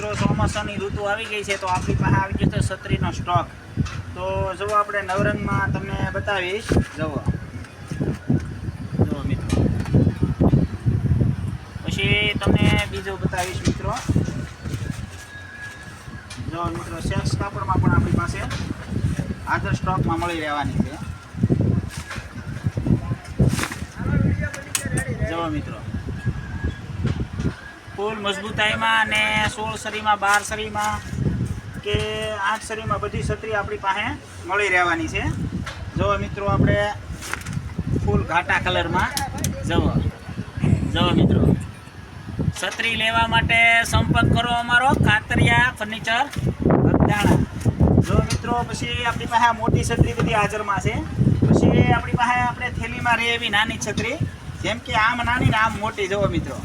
મિત્રો ચોમાસાની ઋતુ આવી ગઈ છે તો આપણી પાસે આવી ગયો છે છત્રીનો સ્ટોક. તો જો આપણે નવરંગમાં તમને બતાવીશ. જુઓ મિત્રો, પછી તમને બીજો બતાવીશ મિત્રો. જો મિત્રો સેક્સ કાપડમાં પણ આપણી પાસે હાજર સ્ટોકમાં મળી રહેવાની છે. જો મિત્રો ફૂલ મજબૂતાઈમાં અને 16 સરીમાં 12 સરીમાં કે 8 સરીમાં બધી છત્રી આપણી પાસે મળી રહેવાની છે. જો મિત્રો આપણે ફૂલ ઘાટા કલરમાં જુઓ મિત્રો, છત્રી લેવા માટે સંપર્ક કરો અમારો કાતરિયા ફર્નિચર બગદાણા. જો મિત્રો પછી આપણી પાસે મોટી છત્રી બધી હાજરમાં છે. પછી આપણી પાસે આપણે થેલીમાં રહે એવી નાની છત્રી, જેમ કે આમ નાની ને આમ મોટી. જુઓ મિત્રો,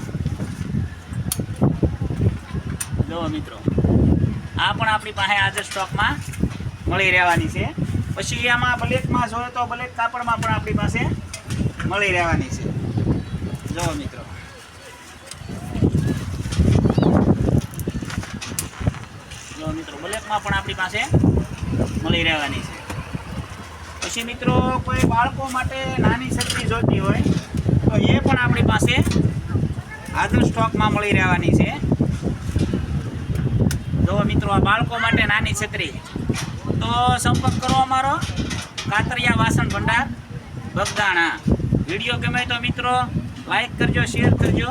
આ પણ આપણી પાસે હાજર સ્ટોકમાં મળી રહેવાની છે. પછી આમાં બ્લેકમાં જોઈએ તો બ્લેક કાપડમાં પણ આપણી પાસે મળી રહેવાની છે. જુઓ મિત્રો, બ્લેકમાં પણ આપણી પાસે મળી રહેવાની છે. પછી મિત્રો કોઈ બાળકો માટે નાની છત્રી જોઈતી હોય તો એ પણ આપણી પાસે હાજર સ્ટોકમાં મળી રહેવાની છે. જો મિત્રો આ બાળકો માટે નાની છત્રી, તો સંપર્ક કરો અમારો કાતરિયા વાસણ ભંડાર બગદાણા. વિડીયો ગમે તો મિત્રો લાઈક કરજો, શેર કરજો.